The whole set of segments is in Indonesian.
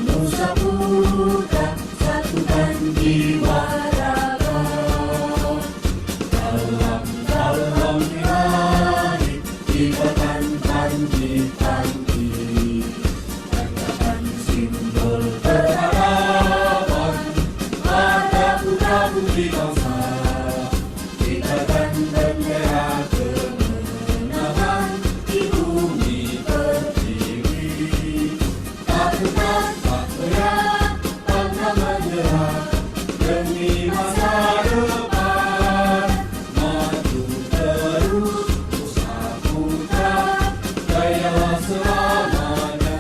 Nusa Putra, satukan jiwa raga. Dalam diraih, ikatan panji-panji, tanyakan simbol peradaban, ada putra putri bangsa, ikatan bendera kemenangan di bumi pertiwi. Tak putar, tak goyah, pantang menyerah, demi masa depan. Maju terus, Nusa Putra, jayalah selamanya.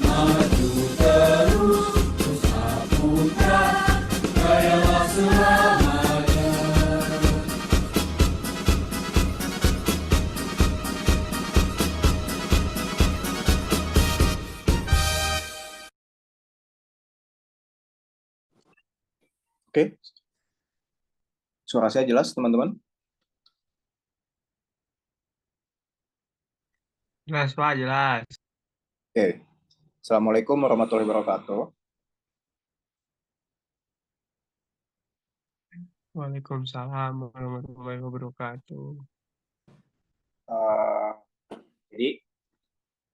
Maju terus, Nusa Putra, jayalah selamanya. Oke, suara saya jelas, teman-teman? Jelas, Pak, jelas. Oke, Assalamualaikum warahmatullahi wabarakatuh. Waalaikumsalam warahmatullahi wabarakatuh. Jadi,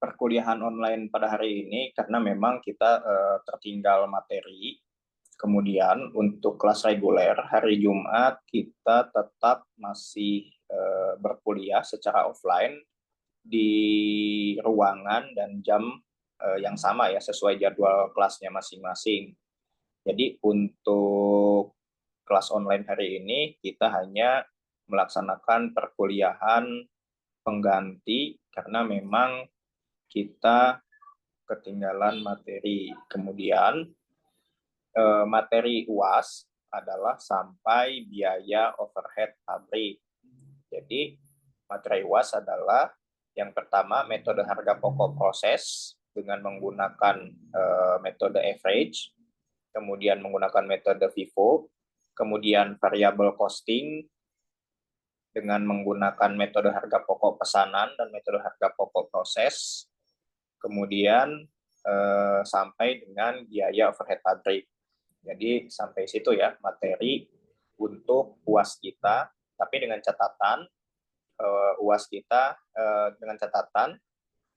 perkuliahan online pada hari ini, karena memang kita tertinggal materi, kemudian untuk kelas reguler, hari Jumat kita tetap masih berkuliah secara offline di ruangan dan jam yang sama ya, sesuai jadwal kelasnya masing-masing. Jadi untuk kelas online hari ini kita hanya melaksanakan perkuliahan pengganti karena memang kita ketinggalan materi. Kemudian materi UAS adalah sampai biaya overhead pabrik. Jadi materi UAS adalah yang pertama metode harga pokok proses dengan menggunakan metode average, kemudian menggunakan metode FIFO, kemudian variable costing dengan menggunakan metode harga pokok pesanan dan metode harga pokok proses, kemudian sampai dengan biaya overhead pabrik. Jadi sampai situ ya materi untuk UAS kita, tapi dengan catatan UAS kita dengan catatan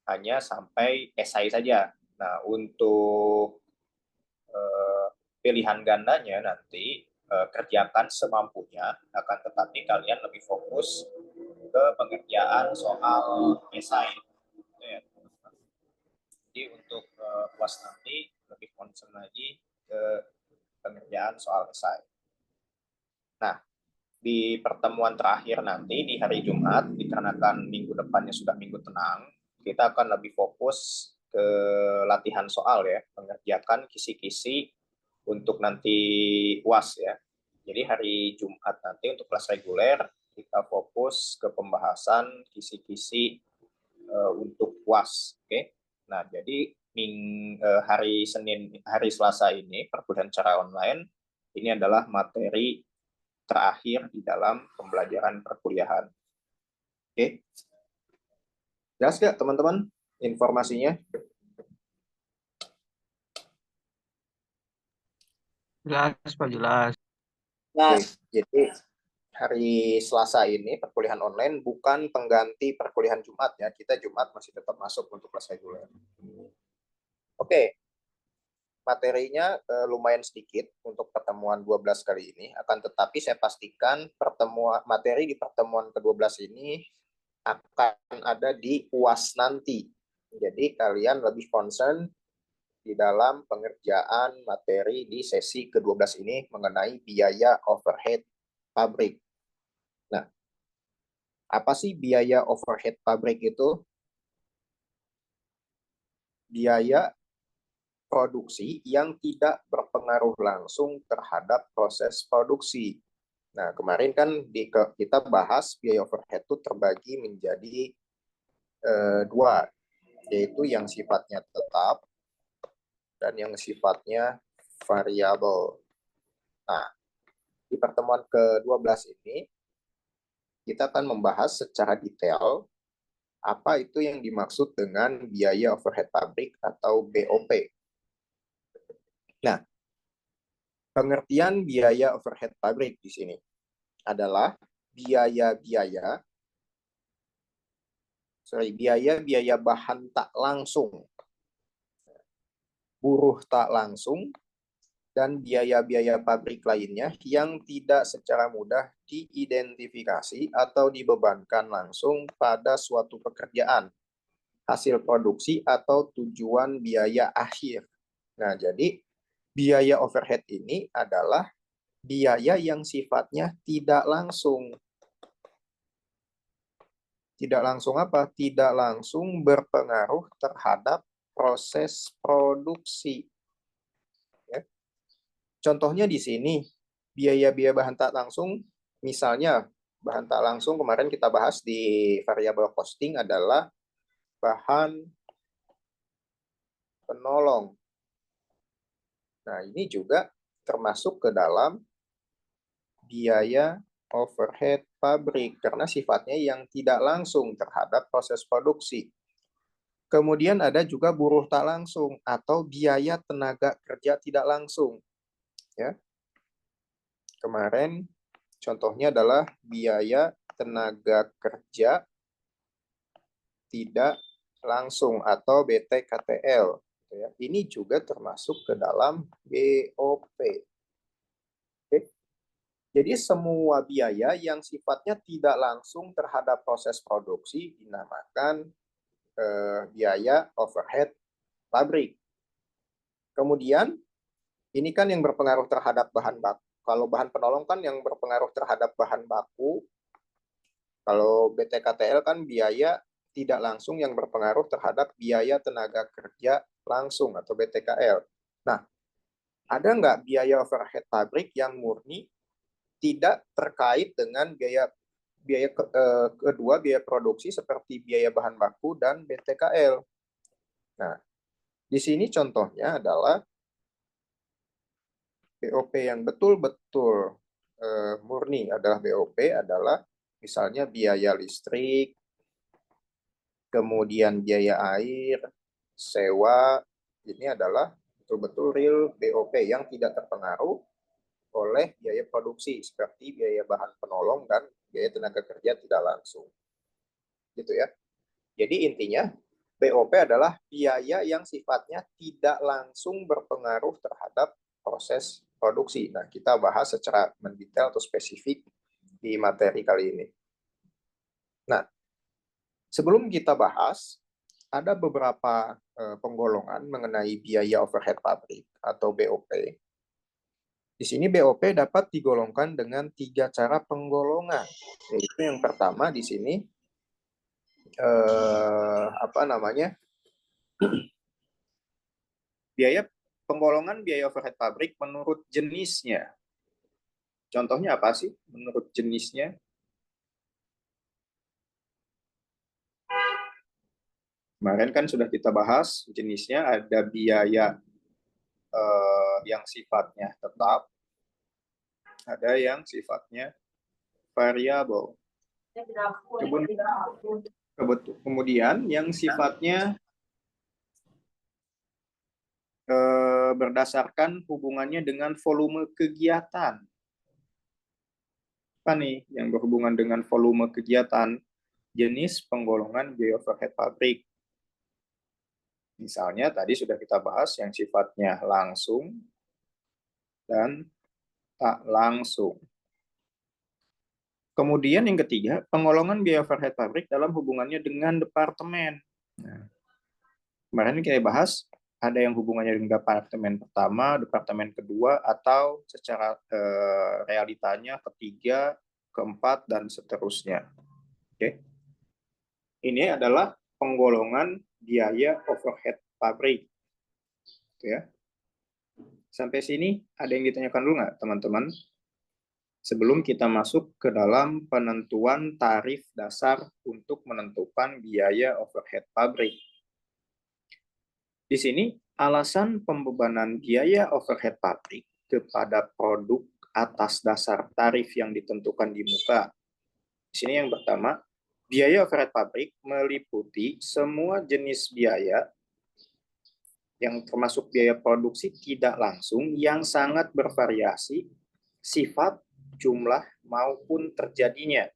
hanya sampai esai saja. Nah, untuk pilihan gandanya nanti kerjakan semampunya, akan tetapi kalian lebih fokus ke pengerjaan soal esai. Jadi untuk UAS nanti lebih concern lagi ke pengerjaan soal esai. Nah, di pertemuan terakhir nanti di hari Jumat, dikarenakan minggu depannya sudah minggu tenang, kita akan lebih fokus ke latihan soal ya, mengerjakan kisi-kisi untuk nanti UAS ya. Jadi hari Jumat nanti untuk kelas reguler kita fokus ke pembahasan kisi-kisi untuk UAS. Oke. Nah, jadi hari Selasa ini perkuliahan secara online ini adalah materi terakhir di dalam pembelajaran perkuliahan. Oke. Jelas nggak teman-teman informasinya? Jelas, Pak, jelas. Oke. Jadi hari Selasa ini perkuliahan online bukan pengganti perkuliahan Jumat ya. Kita Jumat masih tetap masuk untuk kelas reguler. Oke. Materinya lumayan sedikit untuk pertemuan 12 kali ini, akan tetapi saya pastikan materi di pertemuan ke-12 ini akan ada di UAS nanti. Jadi kalian lebih concern di dalam pengerjaan materi di sesi ke-12 ini mengenai biaya overhead pabrik. Nah, apa sih biaya overhead pabrik itu? Biaya produksi yang tidak berpengaruh langsung terhadap proses produksi. Nah, kemarin kan kita bahas biaya overhead itu terbagi menjadi dua, yaitu yang sifatnya tetap dan yang sifatnya variabel. Nah, di pertemuan ke-12 ini, kita akan membahas secara detail Apa itu yang dimaksud dengan biaya overhead pabrik atau BOP? Nah, pengertian biaya overhead pabrik di sini adalah biaya-biaya bahan tak langsung, buruh tak langsung, dan biaya-biaya pabrik lainnya yang tidak secara mudah diidentifikasi atau dibebankan langsung pada suatu pekerjaan, hasil produksi, atau tujuan biaya akhir. Nah, jadi biaya overhead ini adalah biaya yang sifatnya tidak langsung. Tidak langsung apa? Tidak langsung berpengaruh terhadap proses produksi. Ya. Contohnya di sini, biaya-biaya bahan tak langsung, misalnya bahan tak langsung kemarin kita bahas di variabel costing adalah bahan penolong. Nah, ini juga termasuk ke dalam biaya overhead pabrik karena sifatnya yang tidak langsung terhadap proses produksi. Kemudian ada juga buruh tak langsung atau biaya tenaga kerja tidak langsung. Ya. Kemarin contohnya adalah biaya tenaga kerja tidak langsung atau BTKTL. Ya. Ini juga termasuk ke dalam BOP. Oke. Jadi semua biaya yang sifatnya tidak langsung terhadap proses produksi dinamakan biaya overhead pabrik. Kemudian ini kan yang berpengaruh terhadap bahan baku. Kalau bahan penolong kan yang berpengaruh terhadap bahan baku. Kalau BTKTL kan biaya tidak langsung yang berpengaruh terhadap biaya tenaga kerja langsung atau BTKL. Nah, ada nggak biaya overhead pabrik yang murni tidak terkait dengan kedua biaya produksi seperti biaya bahan baku dan BTKL. Nah, di sini contohnya adalah BOP yang betul-betul murni adalah BOP adalah misalnya biaya listrik, kemudian biaya air, sewa, ini adalah betul-betul real BOP yang tidak terpengaruh oleh biaya produksi seperti biaya bahan penolong dan biaya tenaga kerja tidak langsung. Gitu ya. Jadi intinya BOP adalah biaya yang sifatnya tidak langsung berpengaruh terhadap proses produksi. Nah, kita bahas secara mendetail atau spesifik di materi kali ini. Nah, sebelum kita bahas, ada beberapa penggolongan mengenai biaya overhead pabrik atau BOP. Di sini BOP dapat digolongkan dengan 3 cara penggolongan. Yaitu yang pertama di sini biaya penggolongan biaya overhead pabrik menurut jenisnya. Contohnya apa sih menurut jenisnya? Kemarin kan sudah kita bahas jenisnya, ada biaya yang sifatnya tetap, ada yang sifatnya variabel. Kemudian yang sifatnya berdasarkan hubungannya dengan volume kegiatan. Apa nih yang berhubungan dengan volume kegiatan? Jenis penggolongan biaya overhead pabrik. Misalnya tadi sudah kita bahas yang sifatnya langsung dan tak langsung. Kemudian yang ketiga, penggolongan biaya overhead pabrik dalam hubungannya dengan departemen. Nah, kemarin kita bahas ada yang hubungannya dengan departemen pertama, departemen kedua, atau secara realitanya ketiga, keempat, dan seterusnya. Oke. Ini adalah penggolongan biaya overhead pabrik. Ya. Sampai sini ada yang ditanyakan dulu nggak, teman-teman? Sebelum kita masuk ke dalam penentuan tarif dasar untuk menentukan biaya overhead pabrik. Di sini, alasan pembebanan biaya overhead pabrik kepada produk atas dasar tarif yang ditentukan di muka. Di sini yang pertama, Biaya overhead pabrik meliputi semua jenis biaya yang termasuk biaya produksi tidak langsung yang sangat bervariasi sifat, jumlah, maupun terjadinya.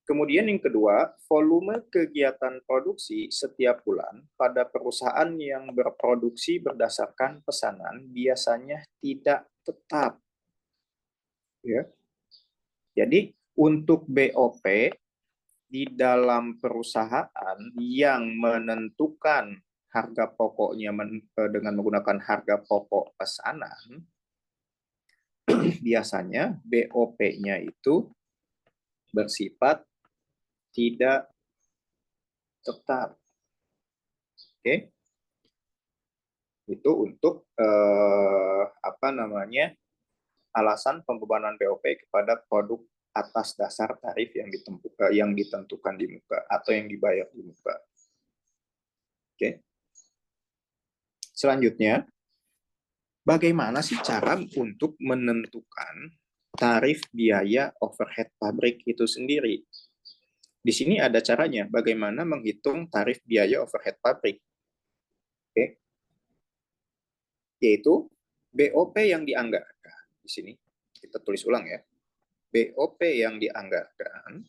Kemudian yang kedua, volume kegiatan produksi setiap bulan pada perusahaan yang berproduksi berdasarkan pesanan biasanya tidak tetap. Ya. Jadi untuk BOP di dalam perusahaan yang menentukan harga pokoknya dengan menggunakan harga pokok pesanan, biasanya BOP-nya itu bersifat tidak tetap. Oke. Itu untuk alasan pembebanan BOP kepada produk atas dasar tarif yang ditentukan di muka atau yang dibayar di muka. Oke. Selanjutnya, bagaimana sih cara untuk menentukan tarif biaya overhead pabrik itu sendiri? Di sini ada caranya, bagaimana menghitung tarif biaya overhead pabrik. Oke. Yaitu BOP yang dianggarkan. Di sini kita tulis ulang ya. BOP yang dianggarkan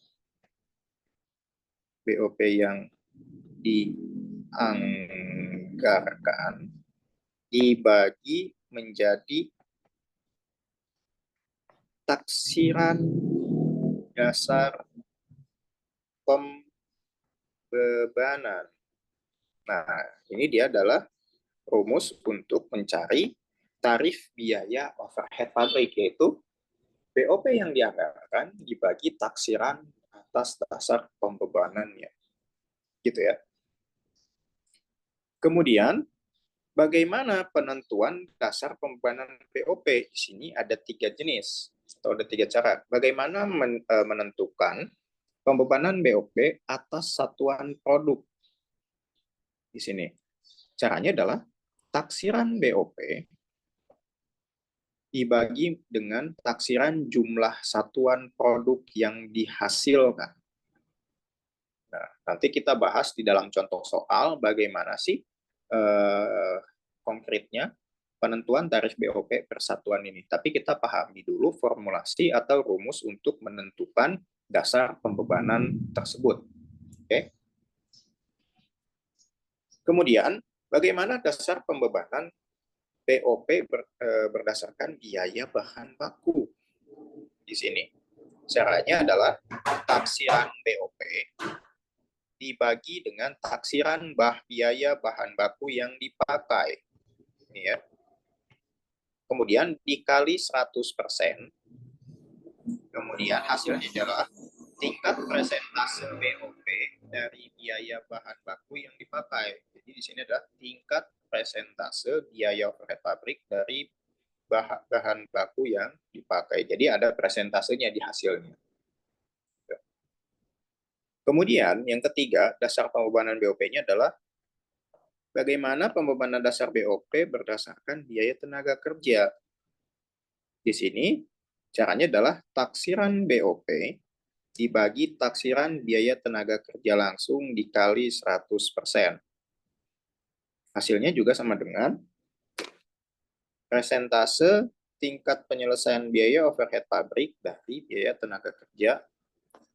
dibagi menjadi taksiran dasar pembebanan. Nah, ini dia adalah rumus untuk mencari tarif biaya overhead pabrik, yaitu BOP yang dianggarkan dibagi taksiran atas dasar pembebanannya. Gitu ya. Kemudian, bagaimana penentuan dasar pembebanan BOP? Di sini ada 3 jenis, atau ada 3 cara. Bagaimana menentukan pembebanan BOP atas satuan produk? Di sini. Caranya adalah taksiran BOP dibagi dengan taksiran jumlah satuan produk yang dihasilkan. Nah, nanti kita bahas di dalam contoh soal bagaimana sih konkretnya penentuan tarif BOP per satuan ini. Tapi kita pahami dulu formulasi atau rumus untuk menentukan dasar pembebanan tersebut. Oke. Kemudian, bagaimana dasar pembebanan BOP berdasarkan biaya bahan baku? Di sini. Caranya adalah taksiran BOP dibagi dengan taksiran biaya bahan baku yang dipakai. Ini ya. Kemudian dikali 100%. Kemudian hasilnya adalah tingkat persentase BOP dari biaya bahan baku yang dipakai. Jadi di sini adalah tingkat persentase biaya overhead pabrik dari bahan baku yang dipakai. Jadi ada persentasenya di hasilnya. Kemudian yang ketiga, dasar pembebanan BOP-nya adalah bagaimana pembebanan dasar BOP berdasarkan biaya tenaga kerja. Di sini caranya adalah taksiran BOP dibagi taksiran biaya tenaga kerja langsung dikali 100%. Hasilnya juga sama dengan persentase tingkat penyelesaian biaya overhead pabrik dari biaya tenaga kerja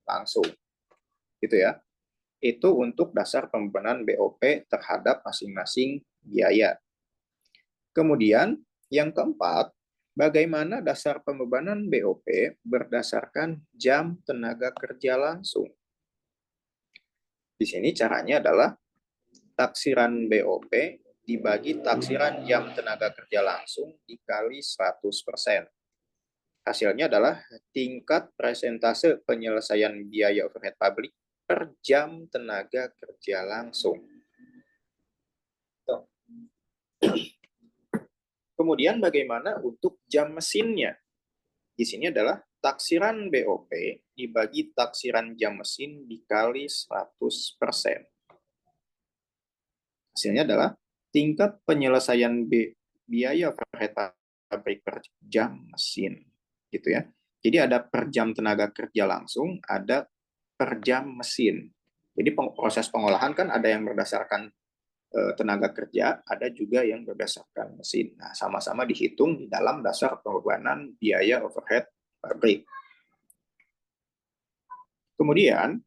langsung. Gitu ya. Itu untuk dasar pembebanan BOP terhadap masing-masing biaya. Kemudian yang keempat, bagaimana dasar pembebanan BOP berdasarkan jam tenaga kerja langsung. Di sini caranya adalah taksiran BOP dibagi taksiran jam tenaga kerja langsung dikali 100%. Hasilnya adalah tingkat persentase penyelesaian biaya overhead pabrik per jam tenaga kerja langsung. Kemudian bagaimana untuk jam mesinnya? Di sini adalah taksiran BOP dibagi taksiran jam mesin dikali 100%. Hasilnya adalah tingkat penyelesaian biaya overhead pabrik per jam mesin. Gitu ya. Jadi ada per jam tenaga kerja langsung, ada per jam mesin. Jadi proses pengolahan kan ada yang berdasarkan tenaga kerja, ada juga yang berdasarkan mesin. Nah, sama-sama dihitung di dalam dasar pembebanan biaya overhead pabrik. Kemudian,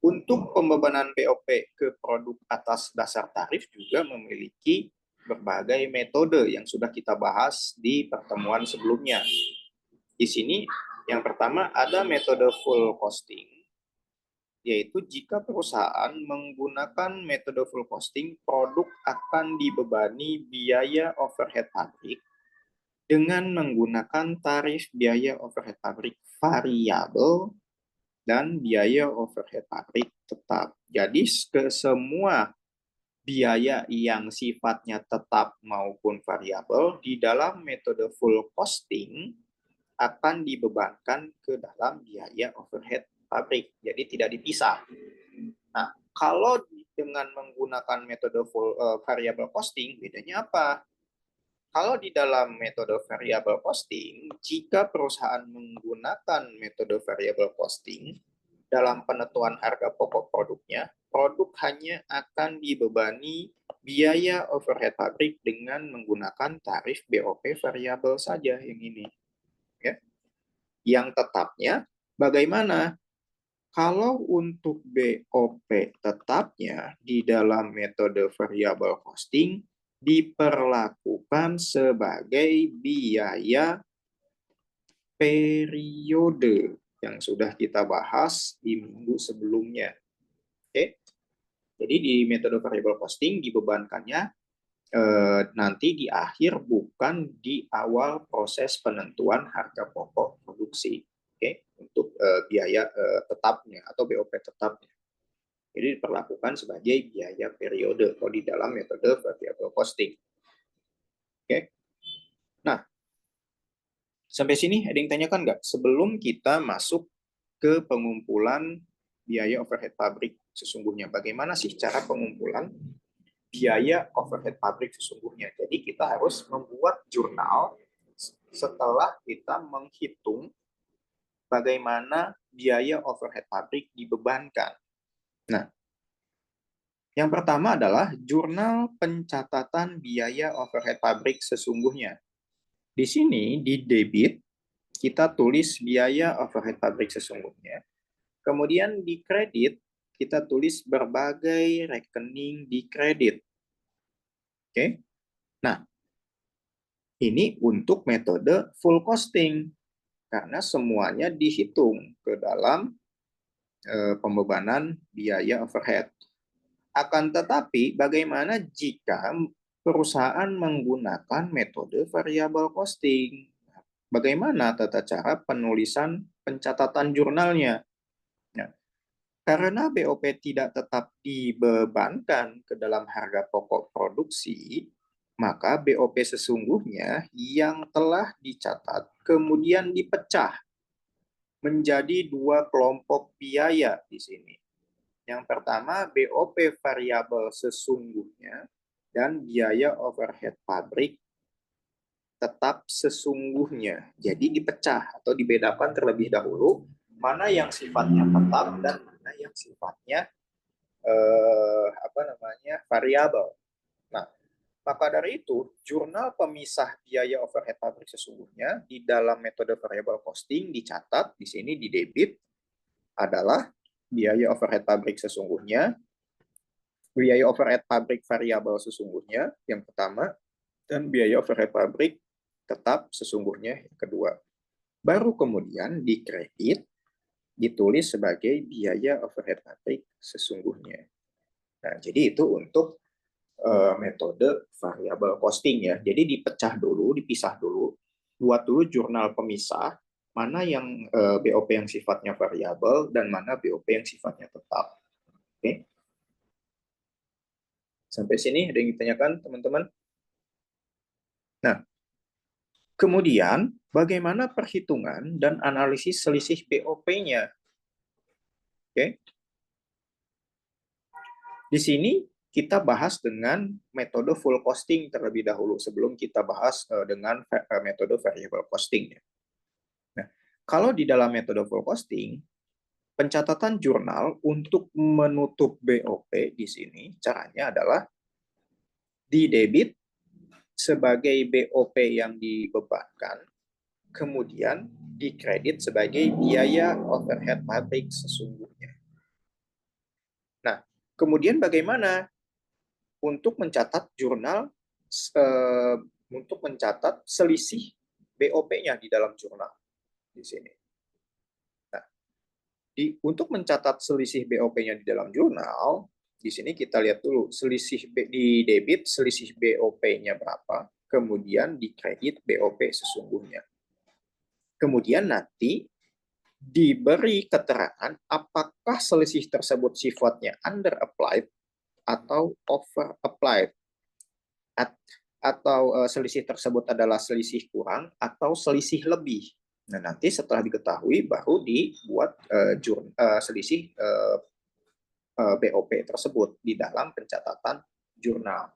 untuk pembebanan BOP ke produk atas dasar tarif juga memiliki berbagai metode yang sudah kita bahas di pertemuan sebelumnya. Di sini yang pertama ada metode full costing, yaitu jika perusahaan menggunakan metode full costing, produk akan dibebani biaya overhead pabrik dengan menggunakan tarif biaya overhead pabrik variabel dan biaya overhead pabrik tetap. Jadi ke semua biaya yang sifatnya tetap maupun variabel di dalam metode full costing akan dibebankan ke dalam biaya overhead pabrik. Jadi tidak dipisah. Nah, kalau dengan menggunakan metode full variable costing, bedanya apa? Kalau di dalam metode variable costing, jika perusahaan menggunakan metode variable costing dalam penentuan harga pokok produknya, produk hanya akan dibebani biaya overhead pabrik dengan menggunakan tarif BOP variabel saja yang ini. Ya. Yang tetapnya bagaimana? Kalau untuk BOP tetapnya di dalam metode variable costing diperlakukan sebagai biaya periode yang sudah kita bahas di minggu sebelumnya. Oke. Jadi di metode variable costing dibebankannya nanti di akhir bukan di awal proses penentuan harga pokok produksi. Oke, untuk biaya tetapnya atau BOP tetapnya. Jadi diperlakukan sebagai biaya periode kalau di dalam metode variable costing. Oke. Nah, sampai sini ada yang tanyakan nggak? Sebelum kita masuk ke pengumpulan biaya overhead pabrik sesungguhnya, bagaimana sih cara pengumpulan biaya overhead pabrik sesungguhnya? Jadi kita harus membuat jurnal setelah kita menghitung bagaimana biaya overhead pabrik dibebankan. Nah, yang pertama adalah jurnal pencatatan biaya overhead pabrik sesungguhnya. Di sini di debit kita tulis biaya overhead pabrik sesungguhnya. Kemudian di kredit kita tulis berbagai rekening di kredit. Oke. Nah, ini untuk metode full costing karena semuanya dihitung ke dalam pembebanan biaya overhead. Akan tetapi, bagaimana jika perusahaan menggunakan metode variable costing? Bagaimana tata cara penulisan pencatatan jurnalnya? Nah, karena BOP tidak tetap dibebankan ke dalam harga pokok produksi, maka BOP sesungguhnya yang telah dicatat kemudian dipecah menjadi dua kelompok biaya di sini. Yang pertama, BOP variabel sesungguhnya dan biaya overhead pabrik tetap sesungguhnya. Jadi dipecah atau dibedakan terlebih dahulu mana yang sifatnya tetap dan mana yang sifatnya variabel. Nah, maka dari itu, jurnal pemisah biaya overhead pabrik sesungguhnya di dalam metode variable costing dicatat di sini di debit adalah biaya overhead pabrik sesungguhnya, biaya overhead pabrik variabel sesungguhnya yang pertama, dan biaya overhead pabrik tetap sesungguhnya yang kedua. Baru kemudian di kredit ditulis sebagai biaya overhead pabrik sesungguhnya. Nah, jadi itu untuk metode variable costing ya. Jadi dipecah dulu, dipisah dulu, buat dulu jurnal pemisah, mana yang BOP yang sifatnya variabel dan mana BOP yang sifatnya tetap. Oke. Sampai sini ada yang ditanyakan, teman-teman? Nah, kemudian bagaimana perhitungan dan analisis selisih BOP-nya? Oke. Di sini kita bahas dengan metode full costing terlebih dahulu sebelum kita bahas dengan metode variable costing. Nah, kalau di dalam metode full costing, pencatatan jurnal untuk menutup BOP di sini caranya adalah didebit sebagai BOP yang dibebankan, kemudian dikredit sebagai biaya overhead pabrik sesungguhnya. Nah, kemudian bagaimana untuk mencatat jurnal, untuk mencatat selisih BOP-nya di dalam jurnal di sini. Nah, untuk mencatat selisih BOP-nya di dalam jurnal, di sini kita lihat dulu selisih di debit, selisih BOP-nya berapa, kemudian dikredit BOP sesungguhnya. Kemudian nanti diberi keterangan apakah selisih tersebut sifatnya under applied atau over applied, atau selisih tersebut adalah selisih kurang atau selisih lebih. Nah, nanti setelah diketahui baru dibuat selisih BOP tersebut di dalam pencatatan jurnal.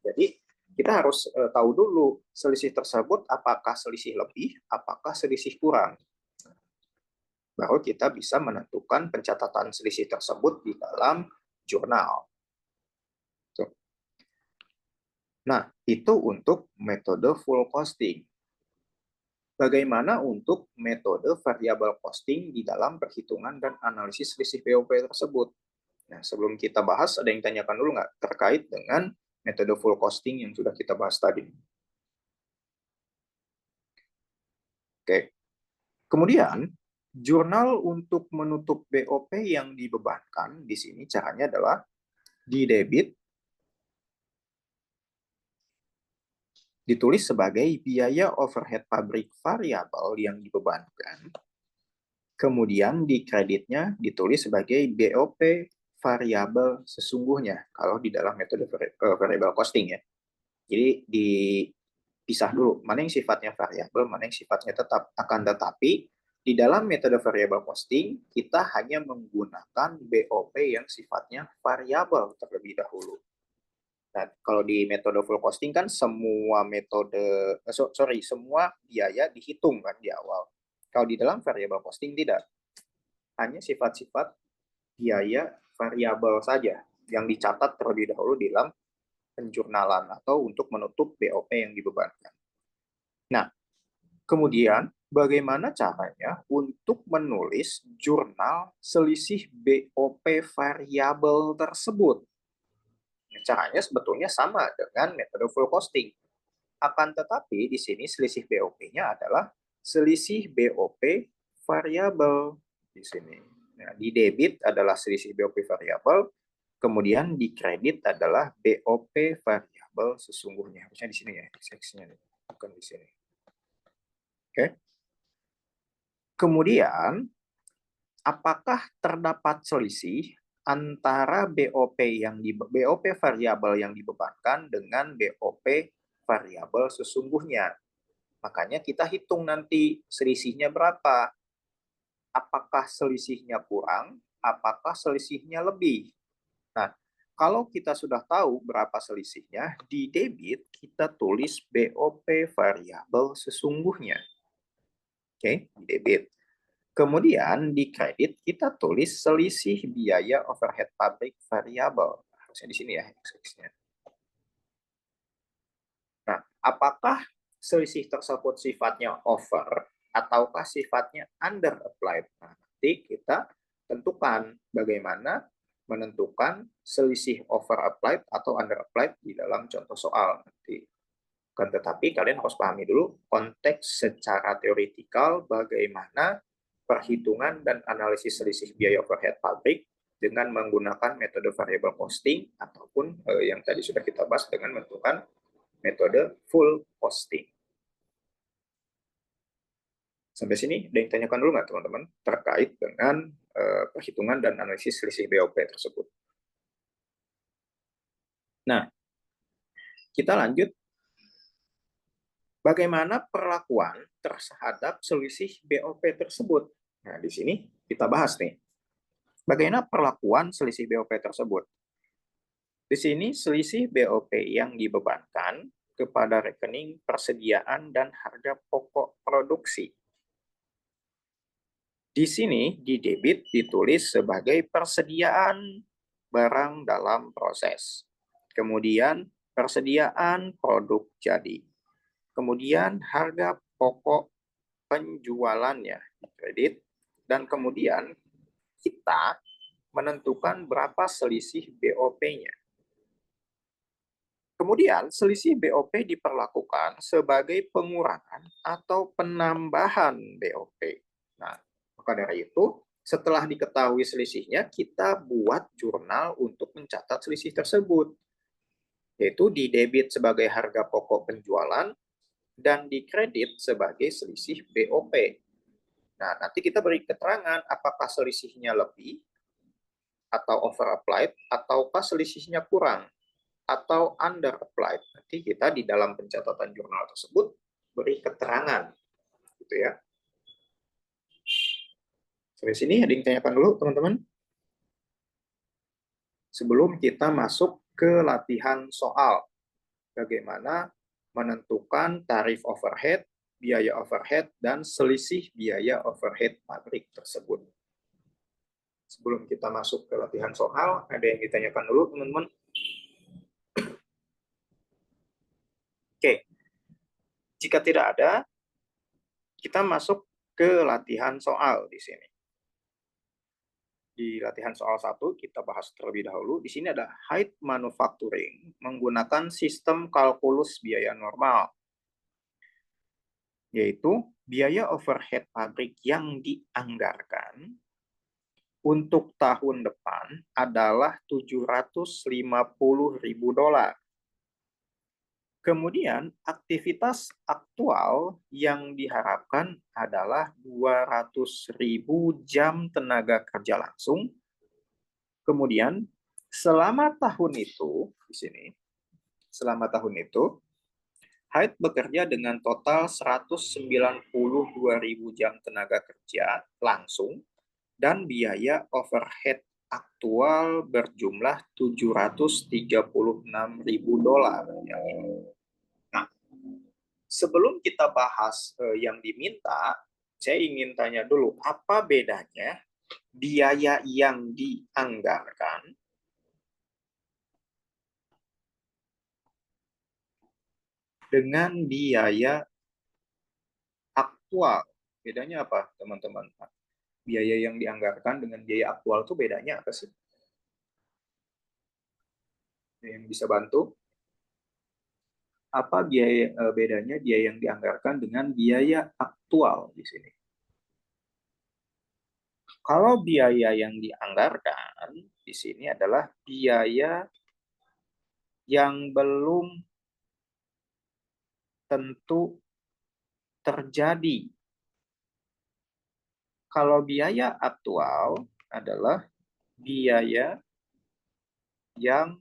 Jadi kita harus tahu dulu selisih tersebut apakah selisih lebih, apakah selisih kurang. Baru kita bisa menentukan pencatatan selisih tersebut di dalam jurnal. Nah, itu untuk metode full costing. Bagaimana untuk metode variable costing di dalam perhitungan dan analisis selisih BOP tersebut? Nah, sebelum kita bahas, ada yang tanyakan dulu nggak terkait dengan metode full costing yang sudah kita bahas tadi? Oke. Kemudian, jurnal untuk menutup BOP yang dibebankan di sini caranya adalah didebit ditulis sebagai biaya overhead pabrik variabel yang dibebankan. Kemudian di kreditnya ditulis sebagai BOP variabel sesungguhnya kalau di dalam metode variable costing ya. Jadi dipisah dulu mana yang sifatnya variabel, mana yang sifatnya tetap. Akan tetapi di dalam metode variable costing kita hanya menggunakan BOP yang sifatnya variabel terlebih dahulu. Nah, kalau di metode full costing kan semua semua biaya dihitung kan di awal. Kalau di dalam variable costing tidak. Hanya sifat-sifat biaya variabel saja yang dicatat terlebih dahulu di dalam penjurnalan atau untuk menutup BOP yang dibebankan. Nah, kemudian bagaimana caranya untuk menulis jurnal selisih BOP variabel tersebut? Caranya sebetulnya sama dengan metode full costing. Akan tetapi di sini selisih BOP-nya adalah selisih BOP variabel di sini. Nah, di debit adalah selisih BOP variabel, kemudian di kredit adalah BOP variabel sesungguhnya. Harusnya di sini ya, X-nya bukan di sini. Oke. Kemudian apakah terdapat selisih antara BOP variabel yang dibebankan dengan BOP variabel sesungguhnya? Makanya kita hitung nanti selisihnya berapa. Apakah selisihnya kurang? Apakah selisihnya lebih? Nah, kalau kita sudah tahu berapa selisihnya, di debit kita tulis BOP variabel sesungguhnya. Oke, di debit. Kemudian di kredit kita tulis selisih biaya overhead pabrik variabel. Harusnya di sini ya, X-nya. Nah, apakah selisih tersebut sifatnya over ataukah sifatnya under applied? Nah, nanti kita tentukan bagaimana menentukan selisih over applied atau under applied di dalam contoh soal nanti. Kan tetapi kalian harus pahami dulu konteks secara teoretikal bagaimana perhitungan dan analisis selisih biaya overhead pabrik dengan menggunakan metode variable costing ataupun yang tadi sudah kita bahas dengan menentukan metode full costing. Sampai sini ada yang tanyakan dulu nggak teman-teman terkait dengan perhitungan dan analisis selisih BOP tersebut. Nah, kita lanjut. Bagaimana perlakuan terhadap selisih BOP tersebut? Nah, di sini kita bahas nih. Bagaimana perlakuan selisih BOP tersebut? Di sini selisih BOP yang dibebankan kepada rekening persediaan dan harga pokok produksi. Di sini di debit ditulis sebagai persediaan barang dalam proses. Kemudian persediaan produk jadi. Kemudian harga pokok penjualannya di kredit. Dan kemudian kita menentukan berapa selisih BOP-nya. Kemudian selisih BOP diperlakukan sebagai pengurangan atau penambahan BOP. Nah, maka dari itu, setelah diketahui selisihnya, kita buat jurnal untuk mencatat selisih tersebut, yaitu di debit sebagai harga pokok penjualan dan di kredit sebagai selisih BOP. Nah, nanti kita beri keterangan apakah selisihnya lebih atau over applied ataukah selisihnya kurang atau under applied. Nanti kita di dalam pencatatan jurnal tersebut beri keterangan, gitu ya. Sampai sini ada yang tanyakan dulu, teman-teman? Sebelum kita masuk ke latihan soal, bagaimana menentukan tarif overhead, biaya overhead, dan selisih biaya overhead pabrik tersebut. Sebelum kita masuk ke latihan soal, ada yang ditanyakan dulu, teman-teman? Oke, jika tidak ada, kita masuk ke latihan soal di sini. Di latihan soal 1, kita bahas terlebih dahulu. Di sini ada height manufacturing menggunakan sistem kalkulus biaya normal, yaitu biaya overhead pabrik yang dianggarkan untuk tahun depan adalah $750.000. Kemudian, aktivitas aktual yang diharapkan adalah 200.000 jam tenaga kerja langsung. Kemudian, selama tahun itu, di sini, selama tahun itu, Height bekerja dengan total 192.000 jam tenaga kerja langsung dan biaya overhead aktual berjumlah $736.000 yang ini. Nah, sebelum kita bahas yang diminta, saya ingin tanya dulu, apa bedanya biaya yang dianggarkan dengan biaya aktual? Bedanya apa, teman-teman? Biaya yang dianggarkan dengan biaya aktual itu bedanya apa sih? Yang bisa bantu? Apa bedanya biaya yang dianggarkan dengan biaya aktual di sini? Kalau biaya yang dianggarkan di sini adalah biaya yang belum tentu terjadi. Kalau biaya aktual adalah biaya yang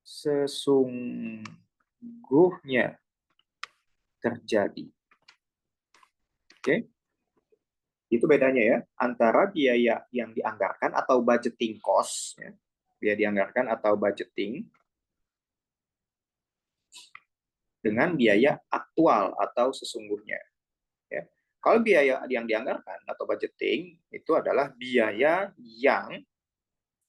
sesungguhnya terjadi. Oke? Itu bedanya ya, antara biaya yang dianggarkan atau budgeting cost, ya. Biaya dianggarkan atau budgeting dengan biaya aktual atau sesungguhnya. Ya. Kalau biaya yang dianggarkan atau budgeting itu adalah biaya yang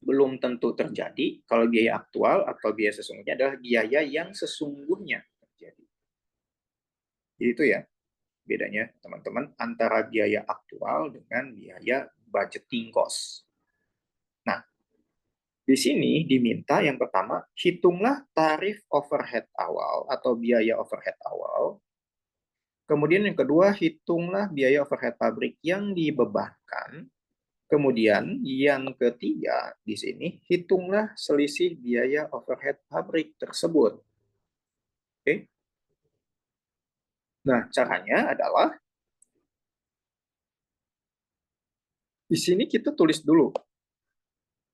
belum tentu terjadi. Kalau biaya aktual atau biaya sesungguhnya adalah biaya yang sesungguhnya terjadi. Jadi itu ya bedanya teman-teman antara biaya aktual dengan biaya budgeting cost. Nah, di sini diminta yang pertama, hitunglah tarif overhead awal atau biaya overhead awal. Kemudian yang kedua, hitunglah biaya overhead pabrik yang dibebankan. Kemudian yang ketiga di sini, hitunglah selisih biaya overhead pabrik tersebut. Oke. Nah, caranya adalah di sini kita tulis dulu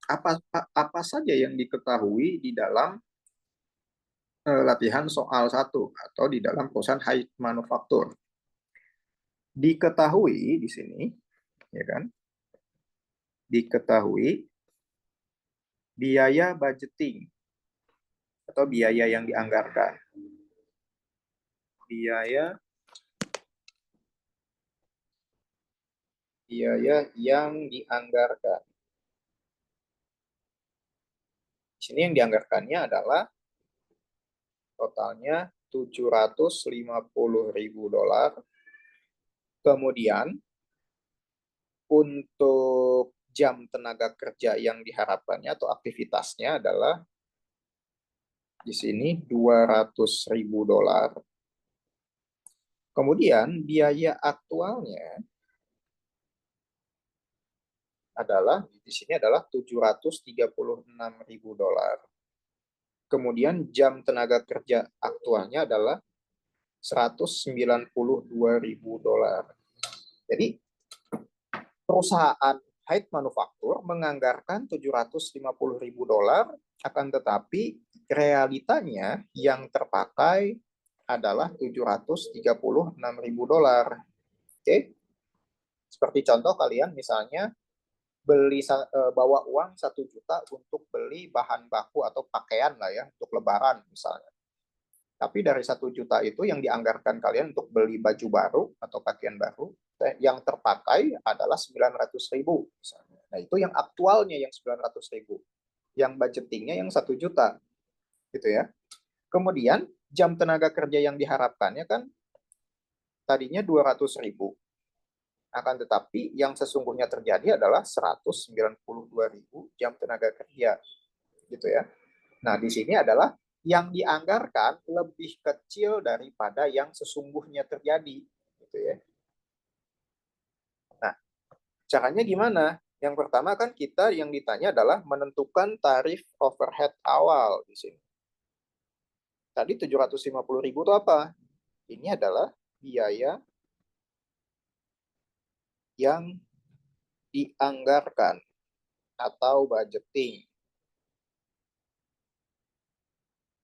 apa saja yang diketahui di dalam latihan soal 1 atau di dalam perusahaan Height Manufaktur. Diketahui di sini, ya kan? Diketahui biaya budgeting atau biaya yang dianggarkan. Biaya biaya yang dianggarkan. Di sini yang dianggarkannya adalah totalnya $750.000. Kemudian untuk jam tenaga kerja yang diharapkannya atau aktivitasnya adalah di sini $200.000. Kemudian biaya aktualnya adalah di sini adalah $736.000. Kemudian jam tenaga kerja aktualnya adalah $192.000. Jadi perusahaan Hyde Manufaktur menganggarkan $750.000, akan tetapi realitanya yang terpakai adalah $736.000. Oke, seperti contoh kalian misalnya bawa uang 1 juta untuk beli bahan baku atau pakaian lah ya untuk lebaran misalnya. Tapi dari 1 juta itu yang dianggarkan kalian untuk beli baju baru atau pakaian baru, yang terpakai adalah 900.000 misalnya. Nah, itu yang aktualnya yang 900.000. Yang budgetingnya yang 1 juta. Gitu ya. Kemudian jam tenaga kerja yang diharapkannya kan tadinya 200.000. Akan tetapi yang sesungguhnya terjadi adalah 192.000 jam tenaga kerja. Gitu ya. Nah, di sini adalah yang dianggarkan lebih kecil daripada yang sesungguhnya terjadi. Gitu ya. Nah, caranya gimana? Yang pertama kan kita yang ditanya adalah menentukan tarif overhead awal di sini. Tadi 750.000 itu apa? Ini adalah biaya yang dianggarkan atau budgeting.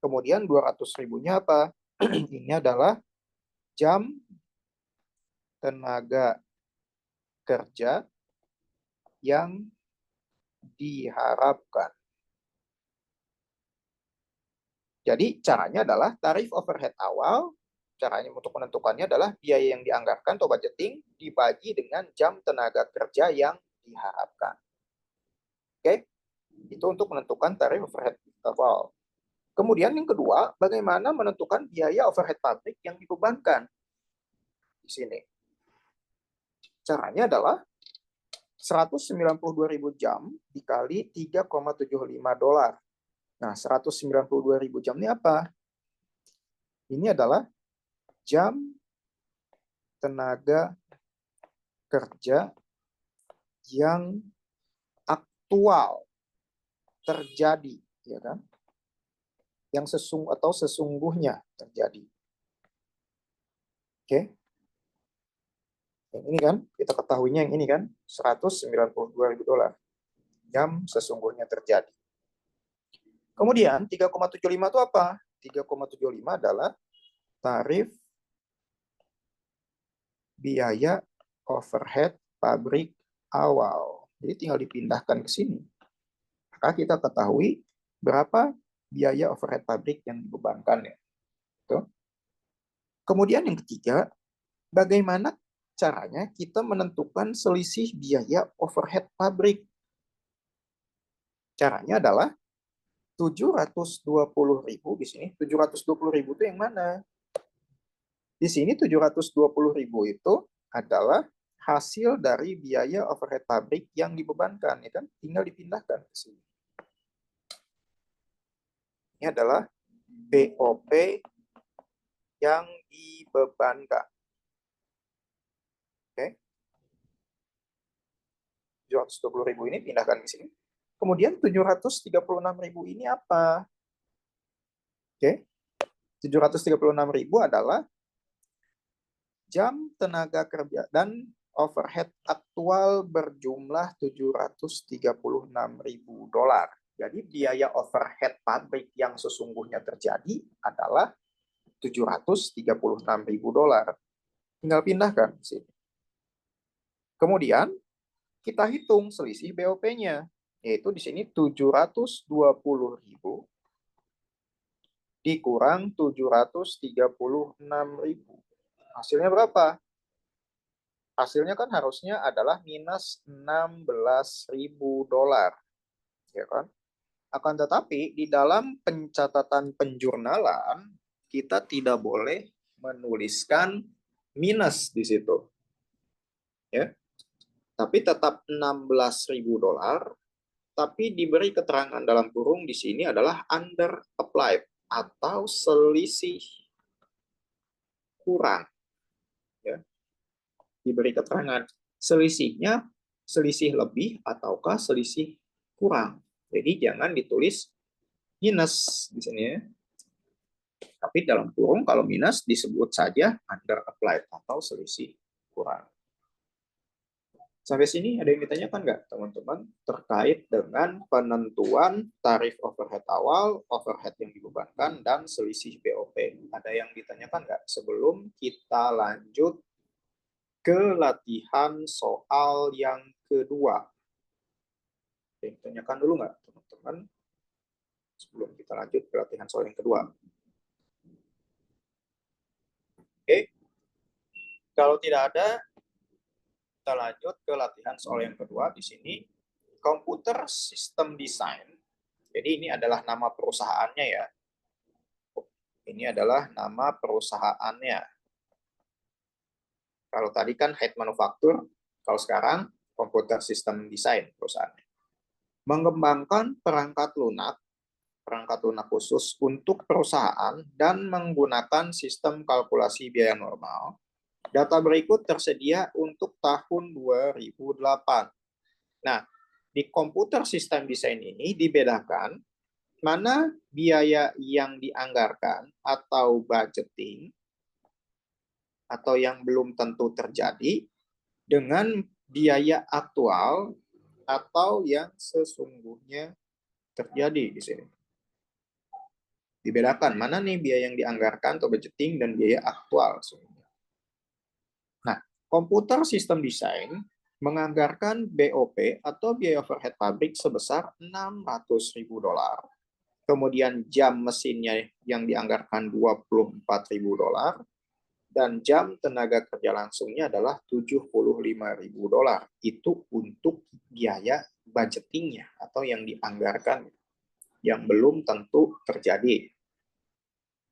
Kemudian 200.000-nya apa? Ini adalah jam tenaga kerja yang diharapkan. Jadi caranya adalah tarif overhead awal, caranya untuk menentukannya adalah biaya yang dianggarkan atau budgeting dibagi dengan jam tenaga kerja yang diharapkan. Oke, itu untuk menentukan tarif overhead awal. Kemudian yang kedua, bagaimana menentukan biaya overhead pabrik yang dibebankan. Di sini. Caranya adalah 192.000 jam dikali $3,75. Nah, 192.000 jam ini apa? Ini adalah jam tenaga kerja yang aktual terjadi, ya kan? Yang sesungguhnya terjadi. Oke. Yang ini kan, kita ketahuinya yang ini kan, $192.000 jam sesungguhnya terjadi. Kemudian 3,75 itu apa? 3,75 adalah tarif biaya overhead pabrik awal. Jadi tinggal dipindahkan ke sini. Maka kita ketahui berapa biaya overhead pabrik yang dibebankan ya. Tuh. Kemudian yang ketiga, bagaimana caranya kita menentukan selisih biaya overhead pabrik? Caranya adalah 720.000 di sini. 720.000 itu yang mana? Di sini 720.000 itu adalah hasil dari biaya overhead pabrik yang dibebankan, ya kan? Tinggal dipindahkan ke sini. Ini adalah BOP yang dibebankan. Oke. 720.000 ini pindahkan ke sini. Kemudian 736.000 ini apa? Oke. 736.000 adalah jam tenaga kerja dan overhead aktual berjumlah $736.000. Jadi biaya overhead pabrik yang sesungguhnya terjadi adalah $736.000. Tinggal pindahkan ke sini. Kemudian kita hitung selisih BOP-nya, yaitu di sini 720.000 dikurang 736.000. Hasilnya berapa? hasilnya kan harusnya adalah minus $16.000, ya kan? Akan tetapi di dalam pencatatan penjurnalan kita tidak boleh menuliskan minus di situ, ya. Tapi tetap $16.000, tapi diberi keterangan dalam kurung di sini adalah under applied atau selisih kurang, ya. Diberi keterangan selisihnya selisih lebih ataukah selisih kurang. Jadi jangan ditulis minus di sini, ya. Tapi dalam kurung kalau minus disebut saja under applied atau selisih kurang. Sampai sini ada yang ditanyakan nggak, teman-teman, terkait dengan penentuan tarif overhead awal, overhead yang dibebankan, dan selisih BOP? Ada yang ditanyakan nggak sebelum kita lanjut ke latihan soal yang kedua? Ada yang ditanyakan dulu nggak, teman-teman, sebelum kita lanjut ke latihan soal yang kedua? Oke, kalau tidak ada, kita lanjut ke latihan soal yang kedua. Di sini komputer sistem design. Jadi ini adalah nama perusahaannya, ya. Ini adalah nama perusahaannya. Kalau tadi kan head manufacture, kalau sekarang komputer sistem design perusahaannya. Mengembangkan perangkat lunak khusus untuk perusahaan dan menggunakan sistem kalkulasi biaya normal. Data berikut tersedia untuk tahun 2008. Nah, di komputer sistem desain ini dibedakan mana biaya yang dianggarkan atau budgeting atau yang belum tentu terjadi dengan biaya aktual atau yang sesungguhnya terjadi di sini. Dibedakan mana nih biaya yang dianggarkan atau budgeting dan biaya aktual. Nah, komputer sistem desain menganggarkan BOP atau biaya overhead pabrik sebesar $600.000. Kemudian jam mesinnya yang dianggarkan $24.000 dan jam tenaga kerja langsungnya adalah $75.000. Itu untuk biaya budgetingnya atau yang dianggarkan yang belum tentu terjadi.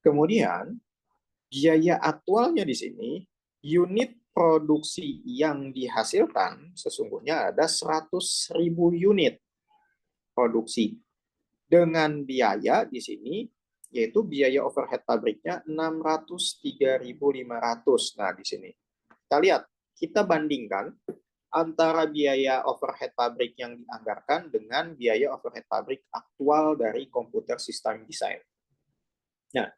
Kemudian biaya aktualnya di sini, unit produksi yang dihasilkan sesungguhnya ada 100.000 unit produksi dengan biaya di sini yaitu biaya overhead pabriknya 603.500. Nah, di sini kita lihat, kita bandingkan antara biaya overhead pabrik yang dianggarkan dengan biaya overhead pabrik aktual dari komputer sistem desain. Nah,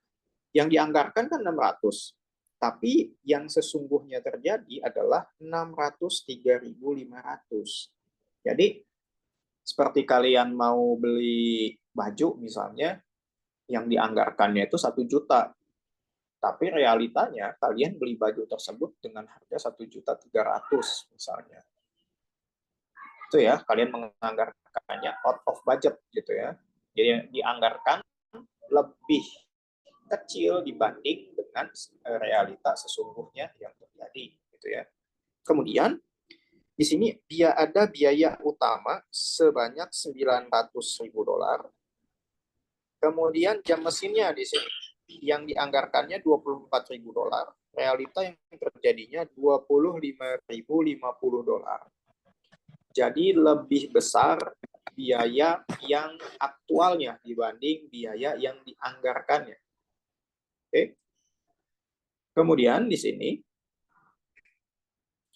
yang dianggarkan kan 600. Tapi yang sesungguhnya terjadi adalah 603.500. Jadi, seperti kalian mau beli baju misalnya, yang dianggarkannya itu 1 juta. Tapi realitanya kalian beli baju tersebut dengan harga 1.300.000 misalnya. Itu ya, kalian menganggarkannya out of budget gitu ya. Jadi dianggarkan lebih kecil dibanding dengan realita sesungguhnya yang terjadi gitu ya. Kemudian di sini dia ada biaya utama sebanyak $900.000. Kemudian jam mesinnya di sini yang dianggarkannya $24.000. Realita yang terjadinya $25.050. Jadi lebih besar biaya yang aktualnya dibanding biaya yang dianggarkannya. Oke. Kemudian di sini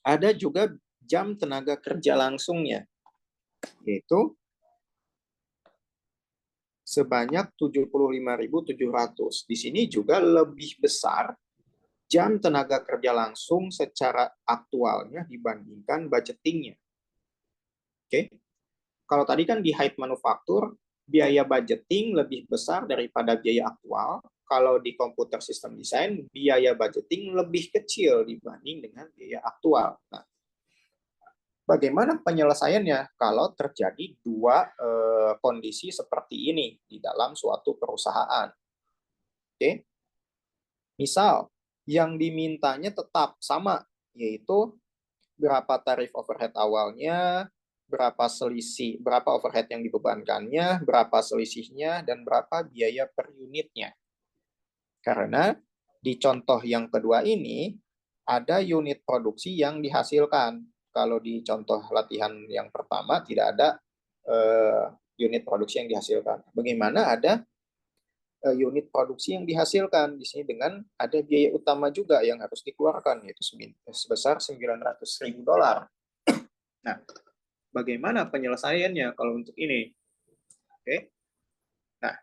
ada juga jam tenaga kerja langsungnya, yaitu sebanyak 75.700. Di sini juga lebih besar jam tenaga kerja langsung secara aktualnya dibandingkan budgetingnya. Oke. Kalau tadi kan di height manufaktur, biaya budgeting lebih besar daripada biaya aktual. Kalau di komputer sistem desain, biaya budgeting lebih kecil dibanding dengan biaya aktual. Nah, bagaimana penyelesaiannya kalau terjadi dua kondisi seperti ini di dalam suatu perusahaan? Oke. Misal, yang dimintanya tetap sama, yaitu berapa tarif overhead awalnya, berapa selisih, berapa overhead yang dibebankannya, berapa selisihnya, dan berapa biaya per unitnya. Karena di contoh yang kedua ini, ada unit produksi yang dihasilkan. Kalau di contoh latihan yang pertama, tidak ada unit produksi yang dihasilkan. Bagaimana ada unit produksi yang dihasilkan di sini dengan ada biaya utama juga yang harus dikeluarkan, yaitu sebesar $900.000. Nah, bagaimana penyelesaiannya kalau untuk ini? Oke. Nah,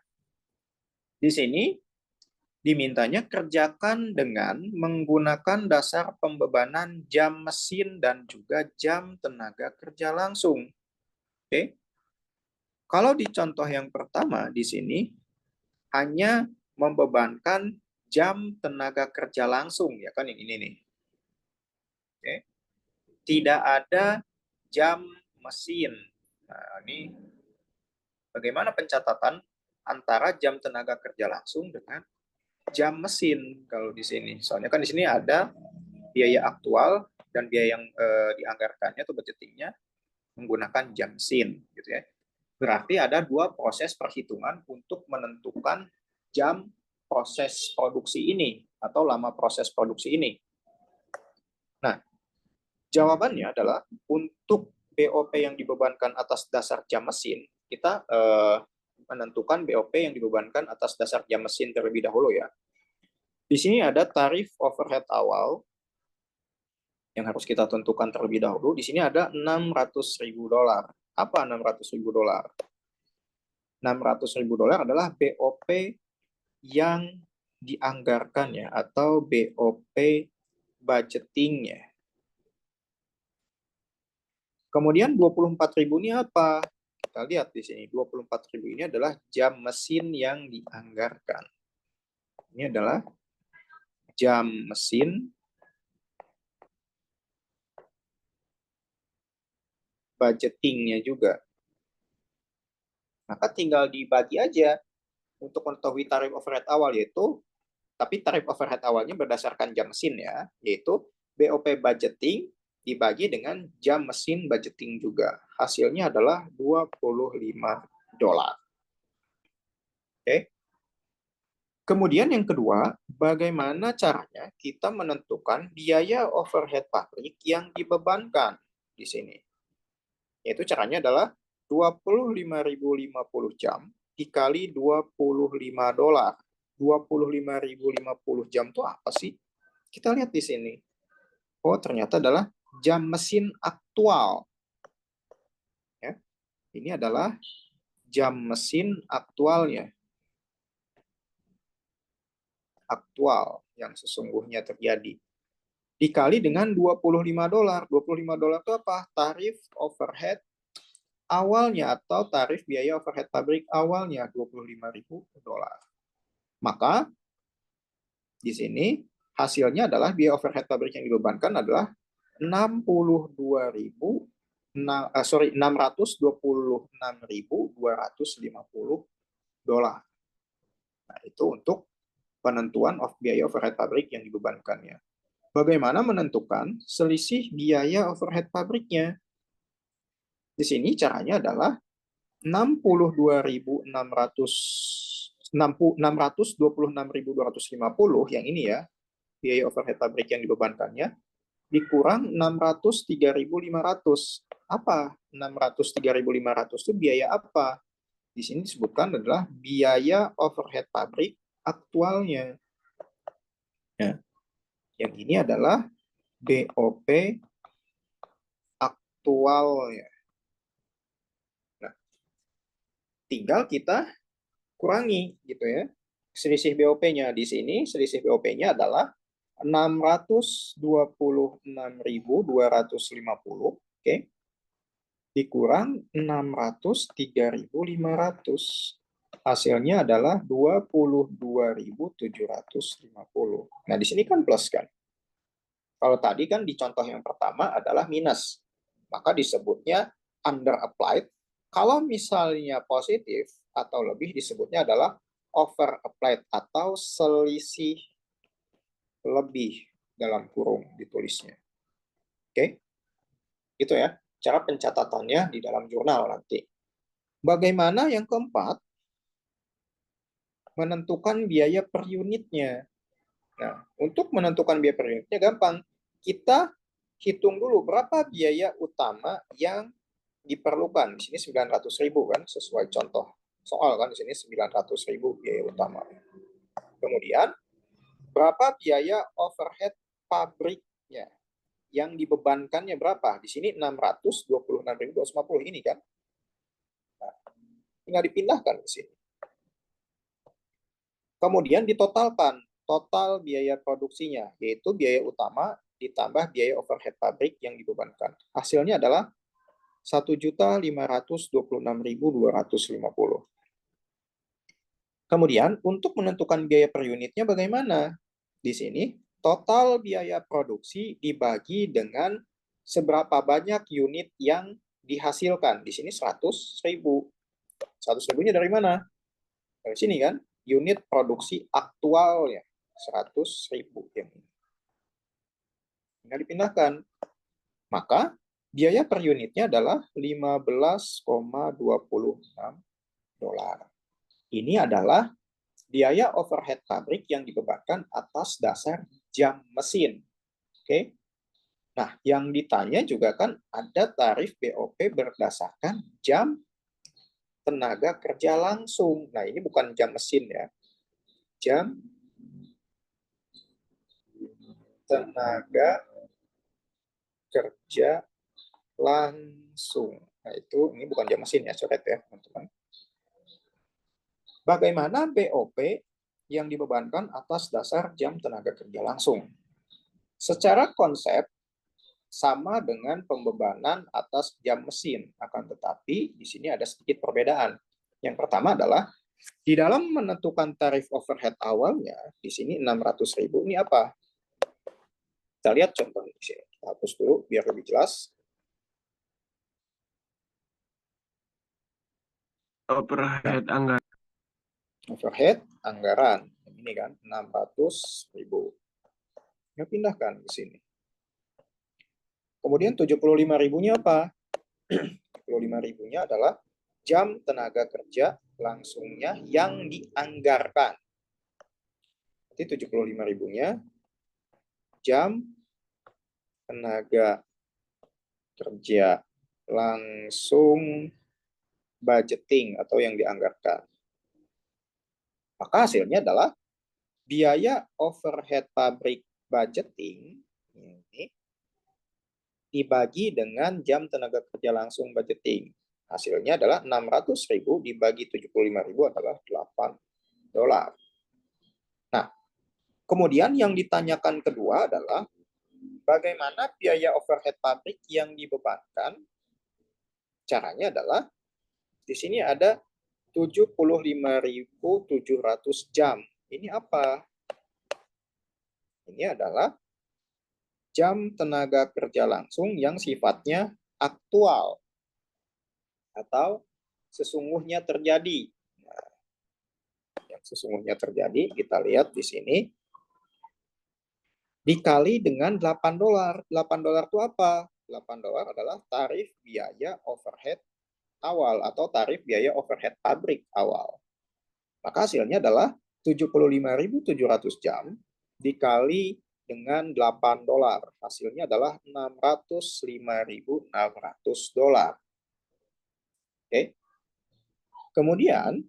di sini dimintanya kerjakan dengan menggunakan dasar pembebanan jam mesin dan juga jam tenaga kerja langsung. Oke. Kalau di contoh yang pertama di sini hanya membebankan jam tenaga kerja langsung, ya kan, yang ini nih. Oke. Tidak ada jam mesin. Nah, ini bagaimana pencatatan antara jam tenaga kerja langsung dengan jam mesin kalau di sini. Soalnya kan di sini ada biaya aktual dan biaya yang dianggarkannya atau budgetingnya menggunakan jam mesin, gitu ya. Berarti ada dua proses perhitungan untuk menentukan jam proses produksi ini atau lama proses produksi ini. Nah, jawabannya adalah untuk BOP yang dibebankan atas dasar jam mesin, kita menentukan BOP yang dibebankan atas dasar jam mesin terlebih dahulu ya. Di sini ada tarif overhead awal yang harus kita tentukan terlebih dahulu. Di sini ada $600.000. Apa $600.000? $600.000 adalah BOP yang dianggarkan ya, atau BOP budgetingnya. Kemudian 24.000 ini apa? Kita lihat di sini, 24.000 ini adalah jam mesin yang dianggarkan. Ini adalah jam mesin budgetingnya juga. Maka tinggal dibagi aja untuk mengetahui tarif overhead awal, yaitu, tapi tarif overhead awalnya berdasarkan jam mesin ya, yaitu BOP budgeting dibagi dengan jam mesin budgeting juga. Hasilnya adalah $25. Oke. Kemudian yang kedua, bagaimana caranya kita menentukan biaya overhead pabrik yang dibebankan di sini. Yaitu caranya adalah 25.050 jam dikali $25. 25.050 jam itu apa sih? Kita lihat di sini. Oh, ternyata adalah jam mesin aktual. Ya. Ini adalah jam mesin aktualnya. Aktual yang sesungguhnya terjadi. Dikali dengan $25. $25 itu apa? Tarif overhead awalnya atau tarif biaya overhead pabrik awalnya, $25.000. Maka di sini hasilnya adalah biaya overhead pabrik yang dibebankan adalah $626.250. Nah, itu untuk penentuan biaya overhead pabrik yang dibebankannya. Bagaimana menentukan selisih biaya overhead pabriknya? Di sini caranya adalah 626.250 yang ini ya, biaya overhead pabrik yang dibebankannya, dikurang 603.500. Apa 603.500 itu biaya apa? Di sini disebutkan adalah biaya overhead pabrik aktualnya. Ya. Yang ini adalah BOP aktualnya. Nah, tinggal kita kurangi gitu ya. Selisih BOP-nya di sini, selisih BOP-nya adalah 626.250, oke, dikurang 603.500. Hasilnya adalah 22.750. Nah, di sini kan plus kan. Kalau tadi kan di contoh yang pertama adalah minus, maka disebutnya under applied. Kalau misalnya positif atau lebih, disebutnya adalah over applied atau selisih lebih dalam kurung ditulisnya. Oke. Gitu ya, cara pencatatannya di dalam jurnal nanti. Bagaimana yang keempat? Menentukan biaya per unitnya. Nah, untuk menentukan biaya per unitnya gampang. Kita hitung dulu berapa biaya utama yang diperlukan. Di sini 900.000 kan, sesuai contoh soal kan, di sini 900.000 biaya utama. Kemudian, berapa biaya overhead pabriknya? Yang dibebankannya berapa? Di sini 626.250 ini kan. Nah, tinggal dipindahkan ke sini. Kemudian ditotalkan total biaya produksinya, yaitu biaya utama ditambah biaya overhead pabrik yang dibebankan. Hasilnya adalah 1.526.250. Kemudian untuk menentukan biaya per unitnya bagaimana? Di sini total biaya produksi dibagi dengan seberapa banyak unit yang dihasilkan. Di sini 100.000. 100.000-nya dari mana? Dari sini kan? Unit produksi aktualnya 100.000 yang ini. Tinggal dipindahkan. Maka biaya per unitnya adalah 15,26 dolar. Ini adalah biaya overhead pabrik yang dibebankan atas dasar jam mesin. Oke. Nah, yang ditanya juga kan ada tarif BOP berdasarkan jam tenaga kerja langsung. Nah, ini bukan jam mesin ya. Jam tenaga kerja langsung. Nah, itu ini bukan jam mesin ya, coret ya, teman-teman. Bagaimana BOP yang dibebankan atas dasar jam tenaga kerja langsung? Secara konsep sama dengan pembebanan atas jam mesin, akan tetapi di sini ada sedikit perbedaan. Yang pertama adalah di dalam menentukan tarif overhead awalnya, di sini 600.000 ini apa? Kita lihat contohnya di sini. Kita hapus dulu biar lebih jelas. Overhead anggaran. Overhead anggaran. Ini kan 600.000. Kita pindahkan ke sini. Kemudian 75.000-nya apa? 75.000-nya adalah jam tenaga kerja langsungnya yang dianggarkan. Jadi 75.000-nya jam tenaga kerja langsung budgeting atau yang dianggarkan. Maka hasilnya adalah biaya overhead pabrik budgeting ini dibagi dengan jam tenaga kerja langsung budgeting. Hasilnya adalah 600.000 dibagi 75.000 adalah 8 dolar. Nah, kemudian yang ditanyakan kedua adalah bagaimana biaya overhead pabrik yang dibebankan? Caranya adalah di sini ada 75.700 jam. Ini apa? Ini adalah jam tenaga kerja langsung yang sifatnya aktual atau sesungguhnya terjadi. Nah, yang sesungguhnya terjadi kita lihat di sini dikali dengan 8 dolar. 8 dolar itu apa? 8 dolar adalah tarif biaya overhead awal atau tarif biaya overhead pabrik awal. Maka hasilnya adalah 75.700 jam dikali dengan 8 dolar. Hasilnya adalah 605.600 dolar. Oke. Kemudian,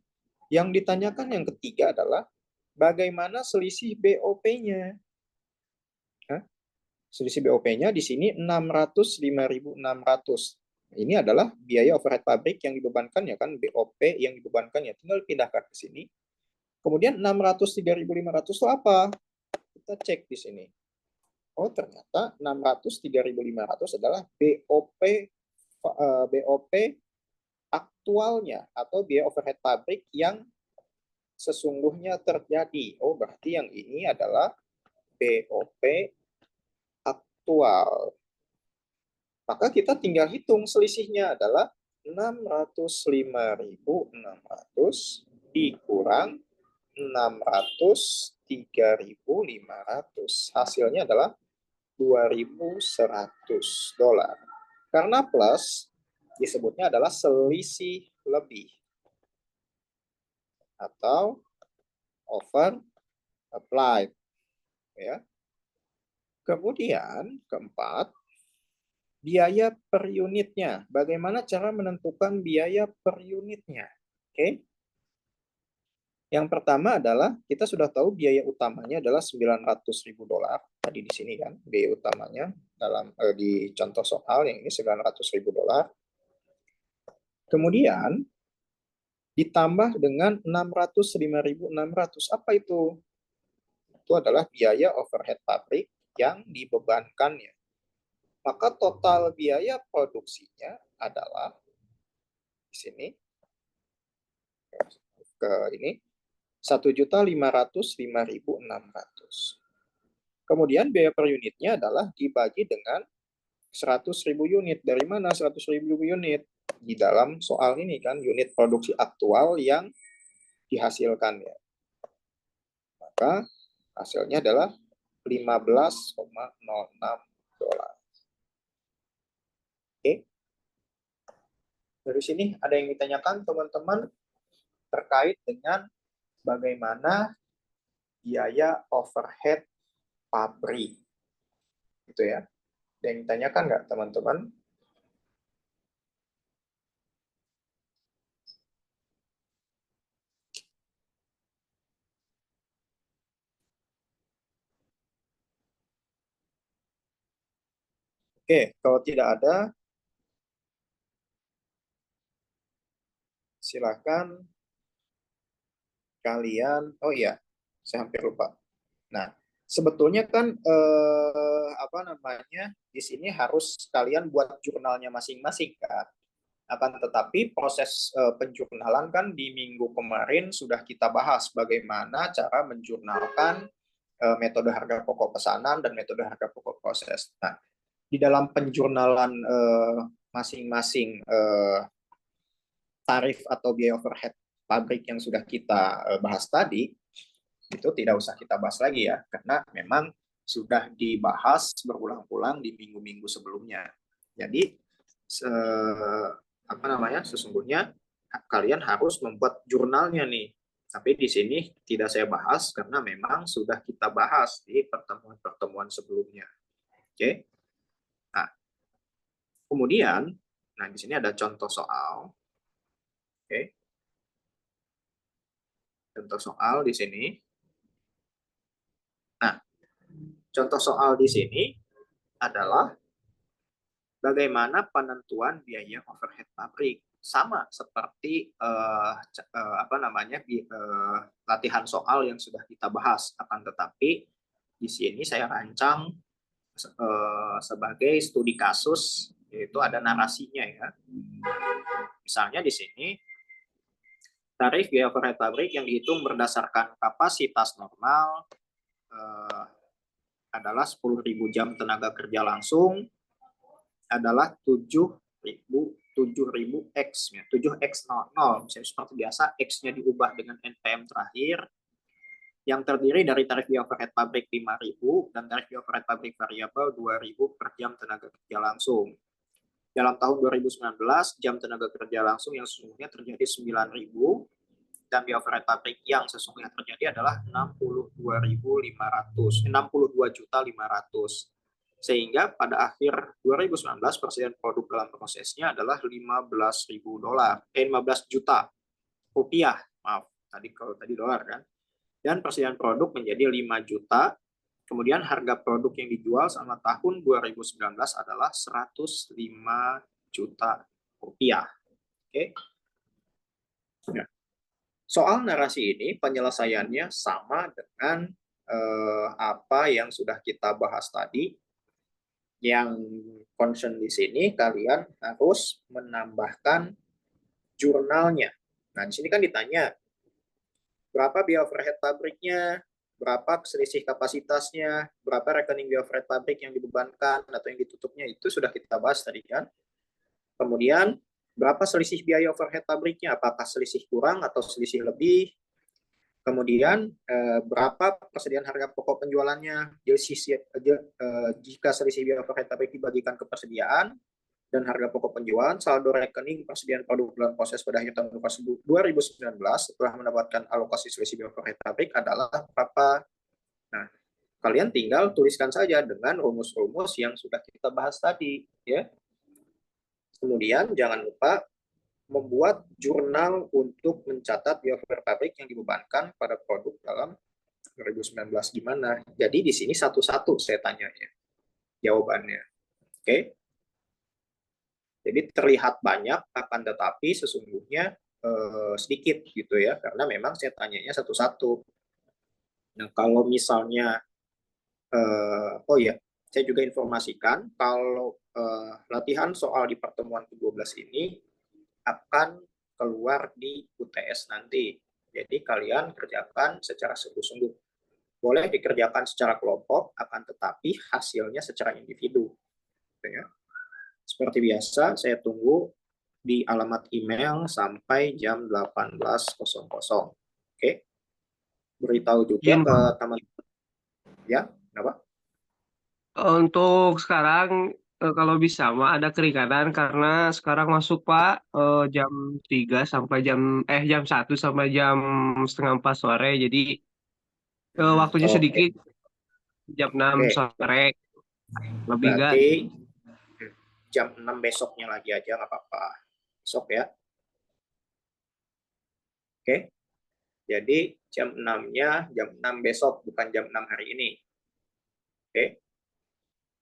yang ditanyakan yang ketiga adalah bagaimana selisih BOP-nya? Selisih BOP-nya di sini 605.600. Ini adalah biaya overhead pabrik yang dibebankan ya kan, BOP yang dibebankan ya. Tinggal pindahkan ke sini. Kemudian 603.500 itu apa? Kita cek di sini. Oh, ternyata 603.500 adalah BOP aktualnya atau biaya overhead pabrik yang sesungguhnya terjadi. Oh, berarti yang ini adalah BOP aktual. Maka kita tinggal hitung selisihnya adalah 605.600 dikurang 603.500. Hasilnya adalah 2.100 dolar. Karena plus disebutnya adalah selisih lebih atau over applied, ya. Kemudian keempat, biaya per unitnya. Bagaimana cara menentukan biaya per unitnya? Oke. Yang pertama adalah kita sudah tahu biaya utamanya adalah $900.000 tadi di sini kan, biaya utamanya dalam di contoh soal yang ini $900.000. Kemudian ditambah dengan 605.600. Apa itu? Itu adalah biaya overhead pabrik yang dibebankannya. Maka total biaya produksinya adalah di sini ke ini 1.505.600. Kemudian biaya per unitnya adalah dibagi dengan 100.000 unit. Dari mana 100.000 unit? Di dalam soal ini kan unit produksi aktual yang dihasilkan ya. Maka hasilnya adalah $15,06. Oke. Dari sini ada yang ditanyakan teman-teman terkait dengan bagaimana biaya overhead pabrik. Gitu ya. Ada yang ditanyakan nggak teman-teman? Oke, kalau tidak ada, silakan kalian. Oh iya, saya hampir lupa. Nah, sebetulnya kan apa namanya di sini harus kalian buat jurnalnya masing-masing kan. Akan tetapi proses penjurnalan kan di minggu kemarin sudah kita bahas bagaimana cara menjurnalkan metode harga pokok pesanan dan metode harga pokok proses. Nah, di dalam penjurnalan masing-masing tarif atau biaya overhead pabrik yang sudah kita bahas tadi, itu tidak usah kita bahas lagi ya, karena memang sudah dibahas berulang-ulang di minggu-minggu sebelumnya. Jadi, sesungguhnya kalian harus membuat jurnalnya nih. Tapi di sini tidak saya bahas karena memang sudah kita bahas di pertemuan-pertemuan sebelumnya. Oke. Nah, kemudian, di sini ada contoh soal. Oke. Contoh soal di sini. Nah, contoh soal di sini adalah bagaimana penentuan biaya overhead pabrik. Sama seperti latihan soal yang sudah kita bahas. Akan tetapi di sini saya rancang sebagai studi kasus, yaitu ada narasinya ya. Misalnya di sini tarif biaya overhead pabrik yang dihitung berdasarkan kapasitas normal adalah 10.000 jam tenaga kerja langsung, adalah 7.000X, 7X00. Misalnya seperti biasa, X-nya diubah dengan NPM terakhir, yang terdiri dari tarif biaya overhead pabrik 5.000 dan tarif biaya overhead pabrik variabel 2.000 per jam tenaga kerja langsung. Dalam tahun 2019, jam tenaga kerja langsung yang sesungguhnya terjadi 9.000 dan biaya overhead pabrik yang sesungguhnya terjadi adalah 62.500. Sehingga pada akhir 2019 persediaan produk dalam prosesnya adalah $15 juta rupiah. Maaf, tadi dolar kan. Dan persediaan produk menjadi 5 juta. Kemudian harga produk yang dijual selama tahun 2019 adalah 105 juta rupiah. Oke. Ya. Soal narasi ini penyelesaiannya sama dengan apa yang sudah kita bahas tadi. Yang concern di sini kalian harus menambahkan jurnalnya. Nah, di sini kan ditanya berapa biaya overhead pabriknya, berapa selisih kapasitasnya, berapa rekening biaya overhead pabrik yang dibebankan atau yang ditutupnya, itu sudah kita bahas tadi kan. Kemudian berapa selisih biaya overhead pabriknya, apakah selisih kurang atau selisih lebih. Kemudian berapa persediaan harga pokok penjualannya jika selisih biaya overhead pabrik dibagikan ke persediaan, dan harga pokok penjualan, saldo rekening persediaan produk dalam proses pada akhir tahun 2019 setelah mendapatkan alokasi selisih biaya overhead pabrik adalah berapa. Nah, kalian tinggal tuliskan saja dengan rumus-rumus yang sudah kita bahas tadi, ya. Kemudian jangan lupa membuat jurnal untuk mencatat biaya overhead pabrik yang dibebankan pada produk dalam 2019 gimana. Jadi di sini satu-satu saya tanyanya jawabannya. Oke. Jadi terlihat banyak, akan tetapi sesungguhnya sedikit gitu ya, karena memang saya tanyanya satu-satu. Nah, kalau misalnya, oh ya, saya juga informasikan kalau latihan soal di pertemuan ke-12 ini akan keluar di UTS nanti. Jadi kalian kerjakan secara sungguh-sungguh. Boleh dikerjakan secara kelompok, akan tetapi hasilnya secara individu. Gitu ya. Seperti biasa, saya tunggu di alamat email sampai jam 18.00. Oke? Beritahu juga Izin, ke Pak. teman-teman. Ya, kenapa? Untuk sekarang kalau bisa Pak ada keringanan karena sekarang masuk Pak jam 3 sampai jam 1 sampai jam 3:30 sore. Jadi waktunya Oke, sedikit jam 6 oke. sore lebih enggak. Berarti jam 6 besoknya lagi aja, nggak apa-apa. Besok ya. Oke? Jadi jam 6-nya jam 6 besok, bukan jam 6 hari ini. Oke?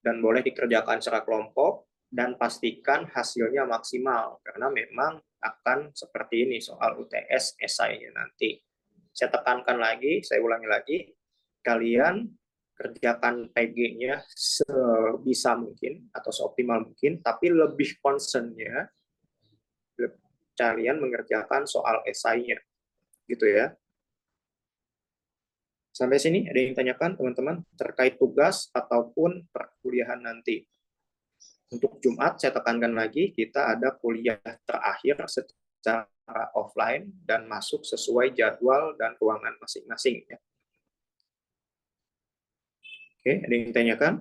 Dan boleh dikerjakan secara kelompok, dan pastikan hasilnya maksimal, karena memang akan seperti ini soal UTS esainya nanti. Saya tekankan lagi, saya ulangi lagi, kalian kerjakan PG-nya sebisa mungkin atau seoptimal mungkin, tapi lebih concern-nya kalian mengerjakan soal esainya, gitu ya. Sampai sini ada yang tanyakan teman-teman terkait tugas ataupun perkuliahan nanti. Untuk Jumat saya tekankan lagi, kita ada kuliah terakhir secara offline dan masuk sesuai jadwal dan ruangan masing-masing. Ya. Oke, ada yang ditanyakan?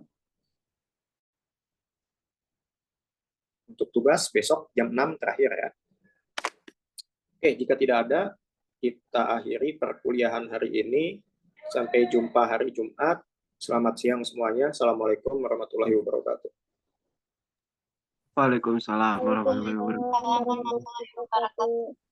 Untuk tugas besok jam 6 terakhir ya. Oke, jika tidak ada, kita akhiri perkuliahan hari ini. Sampai jumpa hari Jumat. Selamat siang semuanya. Assalamualaikum warahmatullahi wabarakatuh. Waalaikumsalam warahmatullahi wabarakatuh. Waalaikumsalam warahmatullahi wabarakatuh.